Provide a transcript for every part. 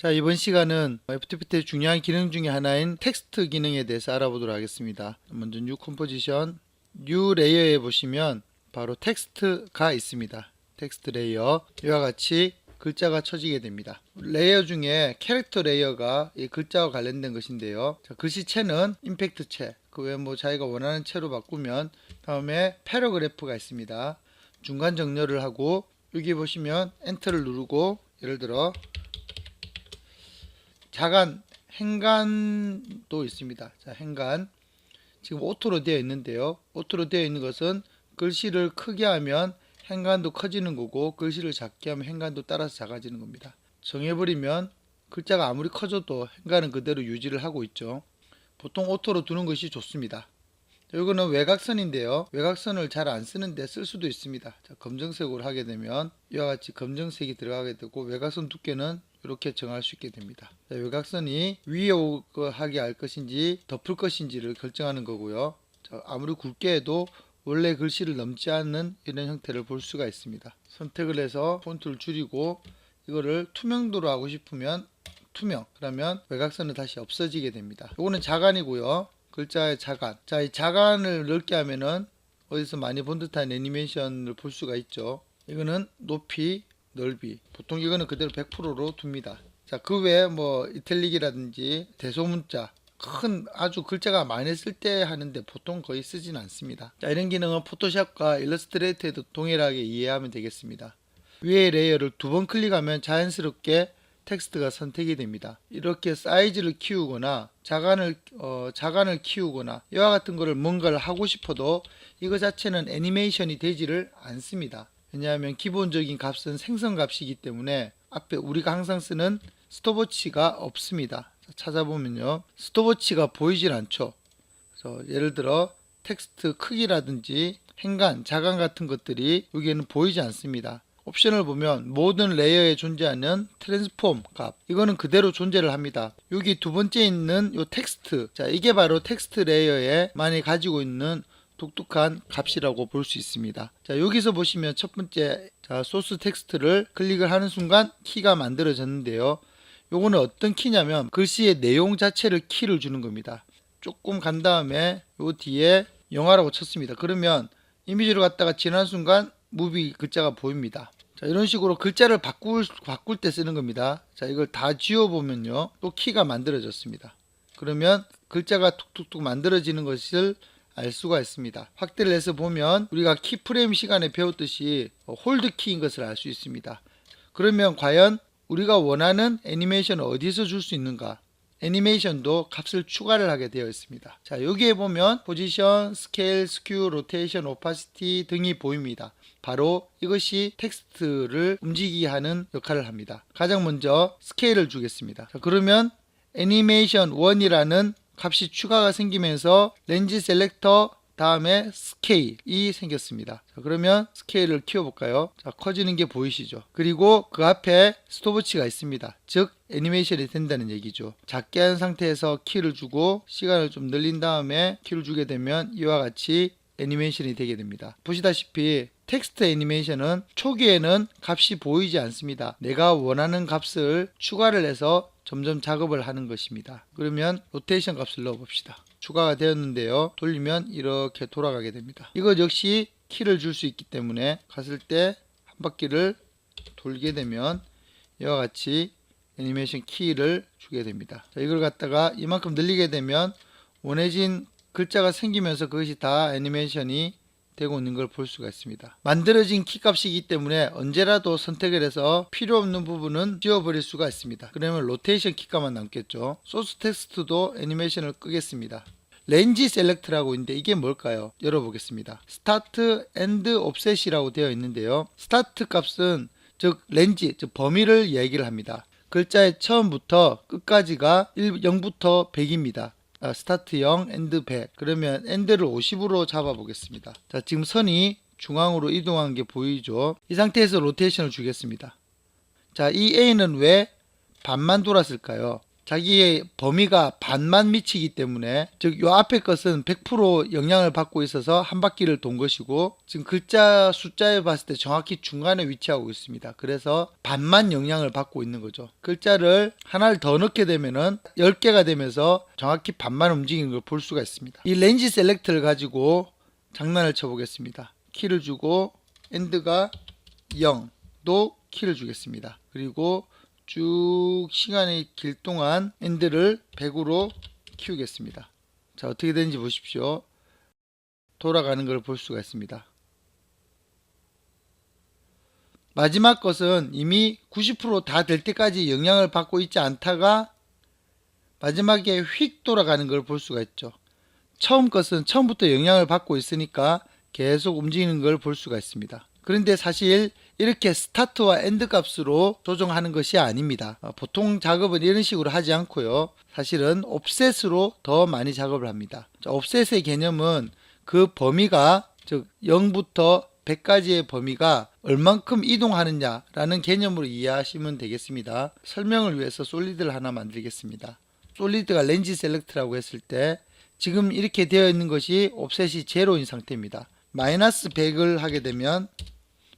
자, 이번 시간은 FTPT의 중요한 기능 중에 하나인 텍스트 기능에 대해서 알아보도록 하겠습니다. 먼저 뉴 컴포지션, 뉴 레이어에 보시면 바로 텍스트가 있습니다. 텍스트 레이어, 이와 같이 글자가 쳐지게 됩니다. 레이어 중에 캐릭터 레이어가 이 글자와 관련된 것인데요. 자, 글씨체는 임팩트체, 그 외에 자기가 원하는 체로 바꾸면, 다음에 패러그래프가 있습니다. 중간 정렬을 하고, 여기 보시면 엔터를 누르고, 예를 들어 자간, 행간도 있습니다. 자, 행간. 지금 오토로 되어 있는데요. 오토로 되어 있는 것은 글씨를 크게 하면 행간도 커지는 거고, 글씨를 작게 하면 행간도 따라서 작아지는 겁니다. 정해버리면 글자가 아무리 커져도 행간은 그대로 유지를 하고 있죠. 보통 오토로 두는 것이 좋습니다. 이거는 외곽선인데요. 외곽선을 잘 안 쓰는데 쓸 수도 있습니다. 자, 검정색으로 하게 되면 이와 같이 검정색이 들어가게 되고, 외곽선 두께는 이렇게 정할 수 있게 됩니다. 자, 외곽선이 위에 하게 할 것인지 덮을 것인지를 결정하는 거고요. 자, 아무리 굵게 해도 원래 글씨를 넘지 않는 이런 형태를 볼 수가 있습니다. 선택을 해서 폰트를 줄이고, 이거를 투명도로 하고 싶으면 투명, 그러면 외곽선은 다시 없어지게 됩니다. 이거는 자간이고요. 글자의 자간. 자, 이 자간을 넓게 하면은 어디서 많이 본 듯한 애니메이션을 볼 수가 있죠. 이거는 높이, 넓이. 보통 이거는 그대로 100%로 둡니다. 자, 그 외에 이탈릭이라든지 대소문자, 큰 아주 글자가 많이 쓸 때 하는데 보통 거의 쓰진 않습니다. 자, 이런 기능은 포토샵과 일러스트레이터에도 동일하게 이해하면 되겠습니다. 위에 레이어를 2번 클릭하면 자연스럽게 텍스트가 선택이 됩니다. 이렇게 사이즈를 키우거나 자간을 키우거나 이와 같은 거를 뭔가를 하고 싶어도 이거 자체는 애니메이션이 되지를 않습니다. 왜냐하면 기본적인 값은 생성 값이기 때문에 앞에 우리가 항상 쓰는 스톱워치가 없습니다. 찾아보면요, 스톱워치가 보이질 않죠. 그래서 예를 들어 텍스트 크기라든지 행간, 자간 같은 것들이 여기에는 보이지 않습니다. 옵션을 보면 모든 레이어에 존재하는 트랜스폼 값, 이거는 그대로 존재를 합니다. 여기 두 번째 있는 요 텍스트, 자, 이게 바로 텍스트 레이어에 많이 가지고 있는 독특한 값이라고 볼 수 있습니다. 자, 여기서 보시면 첫 번째, 자, 소스 텍스트를 클릭을 하는 순간 키가 만들어졌는데요. 요거는 어떤 키냐면 글씨의 내용 자체를 키를 주는 겁니다. 조금 간 다음에 요 뒤에 영화라고 쳤습니다. 그러면 이미지로 갔다가 지나는 순간 무비 글자가 보입니다. 자, 이런 식으로 글자를 바꿀 때 쓰는 겁니다. 자, 이걸 다 지워보면요, 또 키가 만들어졌습니다. 그러면 글자가 툭툭툭 만들어지는 것을 알 수가 있습니다. 확대를 해서 보면 우리가 키프레임 시간에 배웠듯이 홀드 키인 것을 알 수 있습니다. 그러면 과연 우리가 원하는 애니메이션을 어디서 줄 수 있는가? 애니메이션도 값을 추가를 하게 되어 있습니다. 자, 여기에 보면 포지션, 스케일, 스큐, 로테이션, 오파시티 등이 보입니다. 바로 이것이 텍스트를 움직이게 하는 역할을 합니다. 가장 먼저 스케일을 주겠습니다. 자, 그러면 애니메이션 1이라는 값이 추가가 생기면서 렌즈 셀렉터 다음에 스케일이 생겼습니다. 자, 그러면 스케일을 키워볼까요? 자, 커지는 게 보이시죠? 그리고 그 앞에 스톱워치가 있습니다. 즉 애니메이션이 된다는 얘기죠. 작게 한 상태에서 키를 주고 시간을 좀 늘린 다음에 키를 주게 되면 이와 같이 애니메이션이 되게 됩니다. 보시다시피 텍스트 애니메이션은 초기에는 값이 보이지 않습니다. 내가 원하는 값을 추가를 해서 점점 작업을 하는 것입니다. 그러면 로테이션 값을 넣어 봅시다. 추가가 되었는데요, 돌리면 이렇게 돌아가게 됩니다. 이것 역시 키를 줄 수 있기 때문에 갔을 때 한 바퀴를 돌게 되면 이와 같이 애니메이션 키를 주게 됩니다. 자, 이걸 갖다가 이만큼 늘리게 되면 원해진 글자가 생기면서 그것이 다 애니메이션이 되고 있는 걸 볼 수가 있습니다. 만들어진 키값이기 때문에 언제라도 선택을 해서 필요 없는 부분은 지워버릴 수가 있습니다. 그러면 로테이션 키값만 남겠죠. 소스 텍스트도 애니메이션을 끄겠습니다. 렌지 셀렉트라고 있는데 이게 뭘까요? 열어보겠습니다. 스타트 앤드 옵셋이라고 되어 있는데요, 스타트 값은 즉 렌지, 즉 범위를 얘기를 합니다. 글자의 처음부터 끝까지가 0부터 100입니다. 스타트 0, 엔드 100. 그러면 엔드를 50으로 잡아 보겠습니다. 자, 지금 선이 중앙으로 이동한 게 보이죠? 이 상태에서 로테이션을 주겠습니다. 자, 이 A는 왜 반만 돌았을까요? 자기의 범위가 반만 미치기 때문에, 즉 요 앞에 것은 100% 영향을 받고 있어서 한 바퀴를 돈 것이고, 지금 글자 숫자에 봤을 때 정확히 중간에 위치하고 있습니다. 그래서 반만 영향을 받고 있는 거죠. 글자를 하나를 더 넣게 되면은 10개가 되면서 정확히 반만 움직이는 걸 볼 수가 있습니다. 이 렌지 셀렉트를 가지고 장난을 쳐보겠습니다. 키를 주고 엔드가 0도 키를 주겠습니다. 그리고 쭉 시간이 길 동안 엔드를 100으로 키우겠습니다. 자, 어떻게 되는지 보십시오. 돌아가는 걸 볼 수가 있습니다. 마지막 것은 이미 90% 다 될 때까지 영향을 받고 있지 않다가 마지막에 휙 돌아가는 걸 볼 수가 있죠. 처음 것은 처음부터 영향을 받고 있으니까 계속 움직이는 걸 볼 수가 있습니다. 그런데 사실 이렇게 스타트와 엔드 값으로 조정하는 것이 아닙니다. 보통 작업은 이런 식으로 하지 않고요. 사실은 옵셋으로 더 많이 작업을 합니다. 옵셋의 개념은 그 범위가, 즉 0부터 100까지의 범위가 얼만큼 이동하느냐라는 개념으로 이해하시면 되겠습니다. 설명을 위해서 솔리드를 하나 만들겠습니다. 솔리드가 렌지 셀렉트라고 했을 때 지금 이렇게 되어 있는 것이 옵셋이 제로인 상태입니다. 마이너스 100을 하게 되면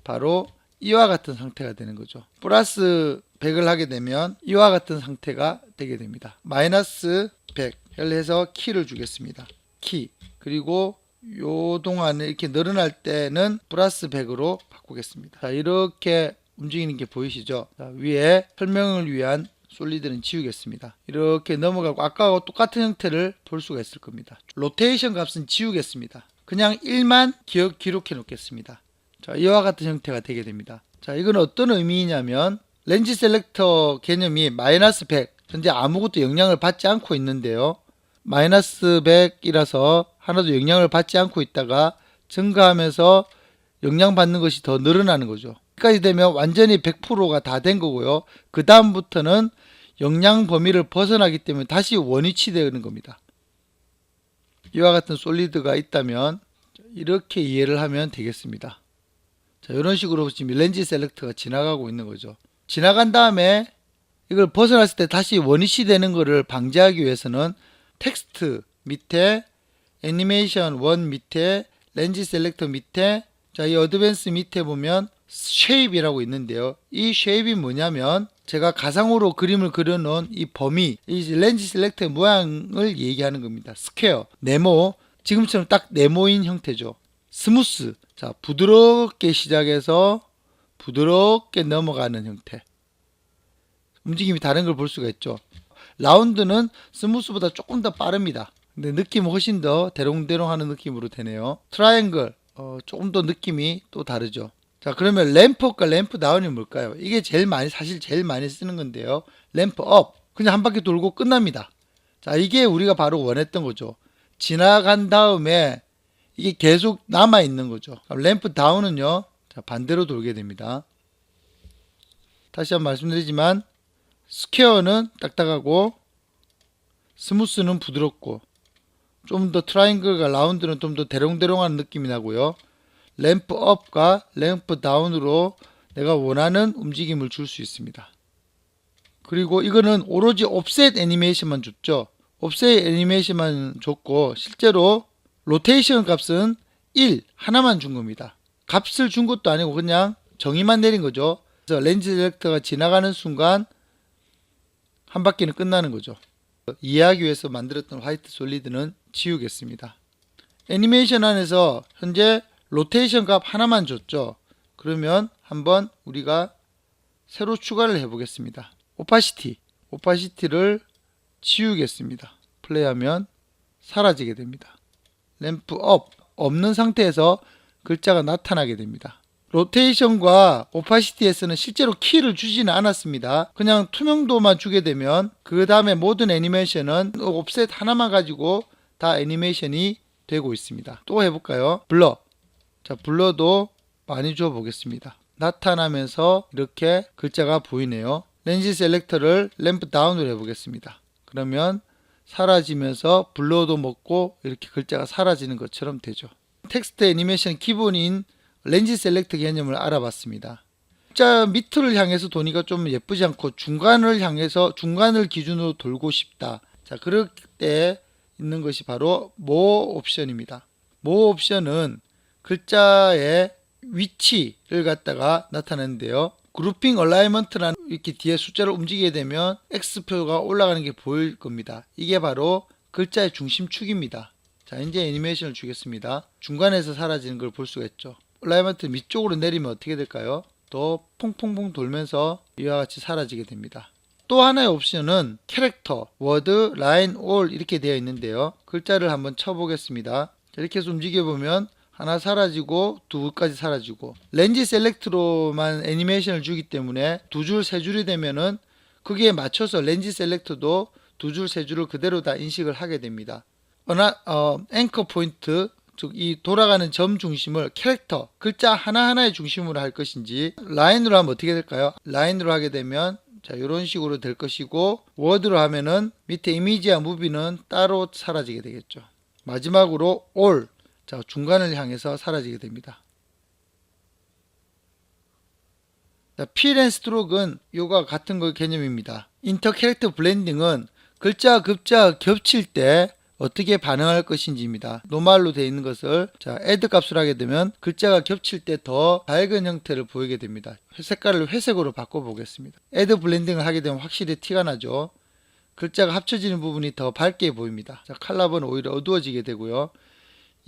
바로 이와 같은 상태가 되는 거죠. 플러스 100을 하게 되면 이와 같은 상태가 되게 됩니다. 마이너스 100을 해서 키를 주겠습니다. 키. 그리고 요 동안에 이렇게 늘어날 때는 플러스 100으로 바꾸겠습니다. 자, 이렇게 움직이는 게 보이시죠? 자, 위에 설명을 위한 솔리드는 지우겠습니다. 이렇게 넘어가고 아까와 똑같은 형태를 볼 수가 있을 겁니다. 로테이션 값은 지우겠습니다. 그냥 1만 기록해 놓겠습니다. 자, 이와 같은 형태가 되게 됩니다. 자, 이건 어떤 의미냐면 렌지 셀렉터 개념이 마이너스 100, 현재 아무것도 영향을 받지 않고 있는데요. 마이너스 100이라서 하나도 영향을 받지 않고 있다가 증가하면서 영향받는 것이 더 늘어나는 거죠. 여기까지 되면 완전히 100%가 다 된 거고요. 그 다음부터는 영향 범위를 벗어나기 때문에 다시 원위치 되는 겁니다. 이와 같은 솔리드가 있다면 이렇게 이해를 하면 되겠습니다. 자, 이런 식으로 지금 렌지 셀렉터가 지나가고 있는 거죠. 지나간 다음에 이걸 벗어났을 때 다시 원위치 되는 것을 방지하기 위해서는 텍스트 밑에 애니메이션 1 밑에 렌지 셀렉터 밑에, 자, 이 어드밴스 밑에 보면 쉐입이라고 있는데요. 이 쉐입이 뭐냐면 제가 가상으로 그림을 그려놓은 이 범위, 이 렌지 셀렉터의 모양을 얘기하는 겁니다. 스퀘어, 네모, 지금처럼 딱 네모인 형태죠. 스무스, 자, 부드럽게 시작해서 부드럽게 넘어가는 형태. 움직임이 다른 걸 볼 수가 있죠. 라운드는 스무스보다 조금 더 빠릅니다. 근데 느낌은 훨씬 더 대롱대롱 하는 느낌으로 되네요. 트라이앵글, 조금 더 느낌이 또 다르죠. 자, 그러면 램프업과 램프 다운이 뭘까요? 이게 사실 제일 많이 쓰는 건데요. 램프 업, 그냥 한 바퀴 돌고 끝납니다. 자, 이게 우리가 바로 원했던 거죠. 지나간 다음에 이게 계속 남아 있는 거죠. 램프 다운은요, 자, 반대로 돌게 됩니다. 다시 한번 말씀드리지만 스퀘어는 딱딱하고 스무스는 부드럽고 좀 더 트라이앵글과 라운드는 좀 더 대롱대롱한 느낌이 나고요. 램프 업과 램프 다운으로 내가 원하는 움직임을 줄 수 있습니다. 그리고 이거는 오로지 옵셋 애니메이션만 줬죠. 옵셋 애니메이션만 줬고 실제로 로테이션 값은 1 하나만 준 겁니다. 값을 준 것도 아니고 그냥 정의만 내린 거죠. 그래서 렌즈 셀렉터가 지나가는 순간 한 바퀴는 끝나는 거죠. 이해하기 위해서 만들었던 화이트 솔리드는 지우겠습니다. 애니메이션 안에서 현재 로테이션 값 하나만 줬죠. 그러면 한번 우리가 새로 추가를 해 보겠습니다. 오파시티를 지우겠습니다. 플레이하면 사라지게 됩니다. 램프 업, 없는 상태에서 글자가 나타나게 됩니다. 로테이션과 오파시티에서는 실제로 키를 주지는 않았습니다. 그냥 투명도만 주게 되면 그 다음에 모든 애니메이션은 옵셋 하나만 가지고 다 애니메이션이 되고 있습니다. 또 해볼까요? 블러. 자, 블러도 많이 줘 보겠습니다. 나타나면서 이렇게 글자가 보이네요. 렌지 셀렉터를 램프 다운으로 해보겠습니다. 그러면 사라지면서 블러도 먹고 이렇게 글자가 사라지는 것처럼 되죠. 텍스트 애니메이션 기본인 렌지 셀렉터 개념을 알아봤습니다. 글자 밑을 향해서 도니까 좀 예쁘지 않고 중간을 향해서 중간을 기준으로 돌고 싶다. 자, 그럴 때 있는 것이 바로 more 옵션입니다. more 옵션은 글자의 위치를 갖다가 나타내는데요. 그룹핑 얼라이먼트라는 이렇게 뒤에 숫자를 움직이게 되면 X표가 올라가는 게 보일 겁니다. 이게 바로 글자의 중심축입니다. 자, 이제 애니메이션을 주겠습니다. 중간에서 사라지는 걸 볼 수가 있죠. 얼라이먼트 밑쪽으로 내리면 어떻게 될까요? 또 퐁퐁퐁 돌면서 이와 같이 사라지게 됩니다. 또 하나의 옵션은 캐릭터, 워드, 라인, 올 이렇게 되어 있는데요. 글자를 한번 쳐보겠습니다. 이렇게 해서 움직여보면 하나 사라지고 두까지 사라지고, 렌즈 셀렉트로만 애니메이션을 주기 때문에 두 줄, 세 줄이 되면은 거기에 맞춰서 렌즈 셀렉터도 두 줄, 세 줄을 그대로 다 인식을 하게 됩니다. 앵커 포인트, 즉 이 돌아가는 점 중심을 캐릭터, 글자 하나하나의 중심으로 할 것인지, 라인으로 하면 어떻게 될까요? 라인으로 하게 되면 자, 이런 식으로 될 것이고, 워드로 하면은 밑에 이미지와 무비는 따로 사라지게 되겠죠. 마지막으로 all, 자, 중간을 향해서 사라지게 됩니다. 필 앤 스트로크는 이와 같은 거 개념입니다. 인터 캐릭터 블렌딩은 글자, 글자 겹칠 때 어떻게 반응할 것인지입니다. 노멀로 되어 있는 것을 자, add 값을 하게 되면 글자가 겹칠 때 더 밝은 형태를 보이게 됩니다. 색깔을 회색으로 바꿔 보겠습니다. add 블렌딩을 하게 되면 확실히 티가 나죠. 글자가 합쳐지는 부분이 더 밝게 보입니다. 자, 컬러는 오히려 어두워지게 되고요.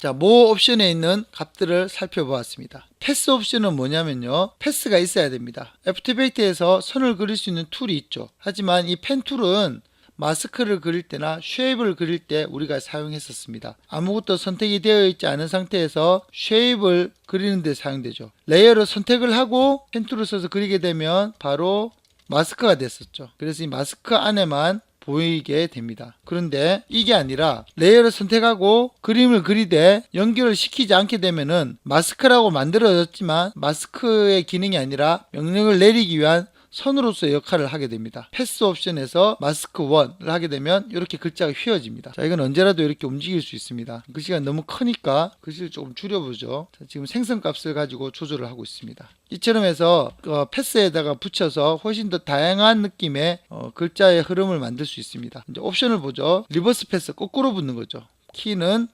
자, more 옵션에 있는 값들을 살펴보았습니다. 패스 옵션은 뭐냐면요, 패스가 있어야 됩니다. 애프터이페이트에서 선을 그릴 수 있는 툴이 있죠. 하지만 이 펜 툴은 마스크를 그릴 때나 쉐입을 그릴 때 우리가 사용했었습니다. 아무것도 선택이 되어 있지 않은 상태에서 쉐입을 그리는 데 사용되죠. 레이어를 선택을 하고 펜 툴을 써서 그리게 되면 바로 마스크가 됐었죠. 그래서 이 마스크 안에만 보이게 됩니다. 그런데 이게 아니라 레이어를 선택하고 그림을 그리되 연결을 시키지 않게 되면은 마스크라고 만들어졌지만 마스크의 기능이 아니라 명령을 내리기 위한 선으로서의 역할을 하게 됩니다. 패스 옵션에서 마스크 1을 하게 되면 이렇게 글자가 휘어집니다. 자, 이건 언제라도 이렇게 움직일 수 있습니다. 글씨가 너무 크니까 글씨를 조금 줄여보죠. 자, 지금 생성값을 가지고 조절을 하고 있습니다. 이처럼 해서 패스에다가 붙여서 훨씬 더 다양한 느낌의 글자의 흐름을 만들 수 있습니다. 이제 옵션을 보죠. 리버스 패스, 거꾸로 붙는 거죠. 키는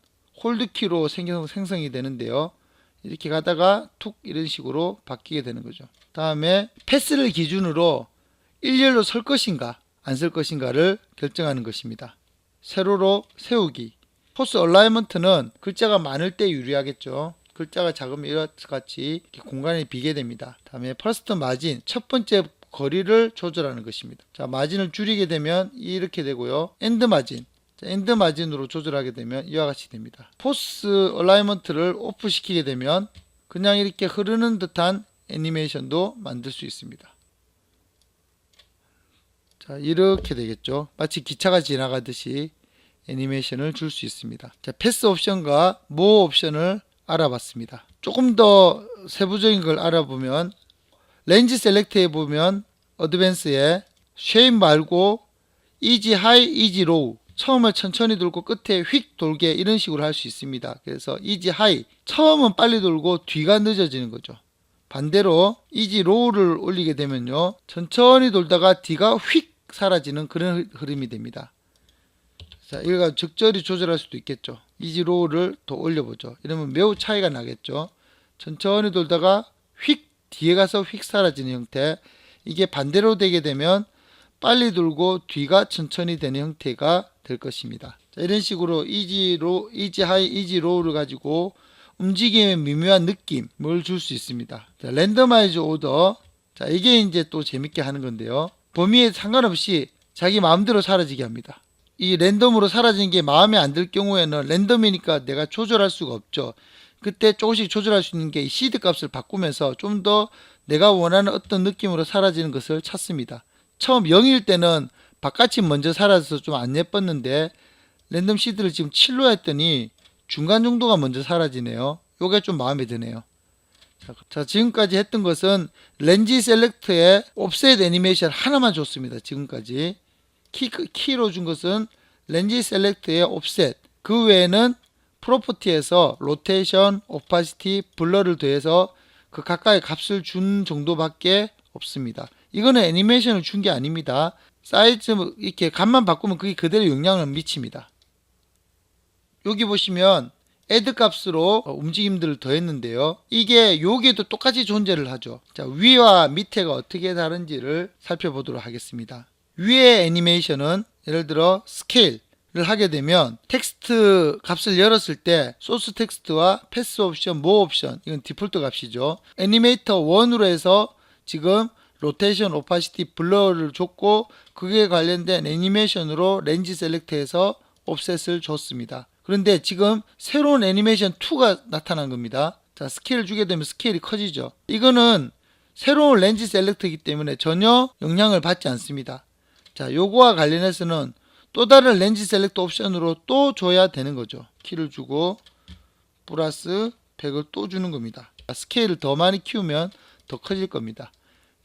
홀드 키로 생성이 되는데요. 이렇게 가다가 툭 이런 식으로 바뀌게 되는 거죠. 다음에 패스를 기준으로 일렬로 설 것인가 안 설 것인가를 결정하는 것입니다. 세로로 세우기. 포스 얼라이먼트는 글자가 많을 때 유리하겠죠. 글자가 작으면 이렇게 공간이 비게 됩니다. 다음에 퍼스트 마진, 첫 번째 거리를 조절하는 것입니다. 자, 마진을 줄이게 되면 이렇게 되고요. 엔드 마진, 엔드 마진으로 조절하게 되면 이와 같이 됩니다. 포스 얼라이먼트를 오프 시키게 되면 그냥 이렇게 흐르는 듯한 애니메이션도 만들 수 있습니다. 자, 이렇게 되겠죠. 마치 기차가 지나가듯이 애니메이션을 줄 수 있습니다. 자, 패스 옵션과 more 옵션을 알아봤습니다. 조금 더 세부적인 걸 알아보면 렌즈 셀렉트에 보면 어드밴스에 쉐입 말고 이지 하이, 이지 로우, 처음에 천천히 돌고 끝에 휙 돌게 이런 식으로 할 수 있습니다. 그래서 이지 하이, 처음은 빨리 돌고 뒤가 늦어지는 거죠. 반대로 이지 로우를 올리게 되면요, 천천히 돌다가 뒤가 휙 사라지는 그런 흐름이 됩니다. 자, 이거 적절히 조절할 수도 있겠죠. 이지 로우를 더 올려보죠. 이러면 매우 차이가 나겠죠. 천천히 돌다가 휙 뒤에 가서 휙 사라지는 형태. 이게 반대로 되게 되면 빨리 돌고 뒤가 천천히 되는 형태가 될 것입니다. 자, 이런 식으로 이지 하이, 이지 로우를 가지고 움직임의 미묘한 느낌을 줄 수 있습니다. 자, 랜더마이즈 오더. 자, 이게 이제 또 재밌게 하는 건데요. 범위에 상관없이 자기 마음대로 사라지게 합니다. 이 랜덤으로 사라지는 게 마음에 안 들 경우에는 랜덤이니까 내가 조절할 수가 없죠. 그때 조금씩 조절할 수 있는 게 시드 값을 바꾸면서 좀 더 내가 원하는 어떤 느낌으로 사라지는 것을 찾습니다. 처음 0일 때는 바깥이 먼저 사라져서 좀 안 예뻤는데 랜덤 시드를 지금 7로 했더니 중간 정도가 먼저 사라지네요. 요게 좀 마음에 드네요. 자, 지금까지 했던 것은 렌즈 셀렉트의 옵셋 애니메이션 하나만 줬습니다. 지금까지 키로 준 것은 렌즈 셀렉트의 옵셋, 그 외에는 프로퍼티에서 로테이션, 오파시티, 블러를 더해서 그 각각의 값을 준 정도밖에 없습니다. 이거는 애니메이션을 준 게 아닙니다. 사이즈 이렇게 값만 바꾸면 그게 그대로 영향을 미칩니다. 여기 보시면 add 값으로 움직임들을 더했는데요. 이게 여기에도 똑같이 존재를 하죠. 자, 위와 밑에가 어떻게 다른지를 살펴보도록 하겠습니다. 위의 애니메이션은 예를 들어 스케일을 하게 되면 텍스트 값을 열었을 때 소스 텍스트와 패스 옵션, 모 옵션, 이건 디폴트 값이죠. 애니메이터 1으로 해서 지금 로테이션, 오파시티, 블러를 줬고 그게 관련된 애니메이션으로 렌즈 셀렉트해서 옵셋을 줬습니다. 그런데 지금 새로운 애니메이션 2가 나타난 겁니다. 자, 스케일을 주게 되면 스케일이 커지죠. 이거는 새로운 렌즈 셀렉트이기 때문에 전혀 영향을 받지 않습니다. 자, 요거와 관련해서는 또 다른 렌즈 셀렉트 옵션으로 또 줘야 되는 거죠. 키를 주고 플러스 100을 또 주는 겁니다. 스케일을 더 많이 키우면 더 커질 겁니다.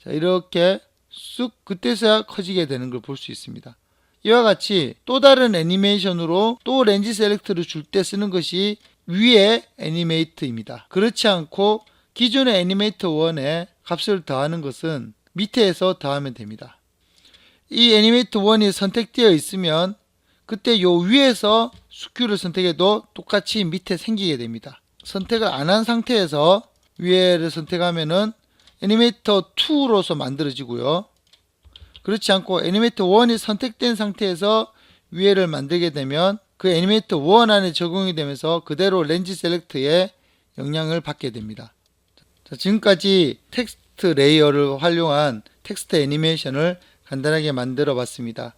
자, 이렇게 쑥 그때서야 커지게 되는 걸 볼 수 있습니다. 이와 같이 또 다른 애니메이션으로 또 렌즈 셀렉트를 줄 때 쓰는 것이 위의 애니메이트입니다. 그렇지 않고 기존의 애니메이터 1에 값을 더하는 것은 밑에서 더하면 됩니다. 이 애니메이터 1이 선택되어 있으면 그때 요 위에서 스큐를 선택해도 똑같이 밑에 생기게 됩니다. 선택을 안 한 상태에서 위에를 선택하면은 애니메이터 2로서 만들어지고요. 그렇지 않고 애니메이터 1이 선택된 상태에서 위에를 만들게 되면 그 애니메이터 1 안에 적용이 되면서 그대로 렌즈 셀렉트에 영향을 받게 됩니다. 자, 지금까지 텍스트 레이어를 활용한 텍스트 애니메이션을 간단하게 만들어 봤습니다.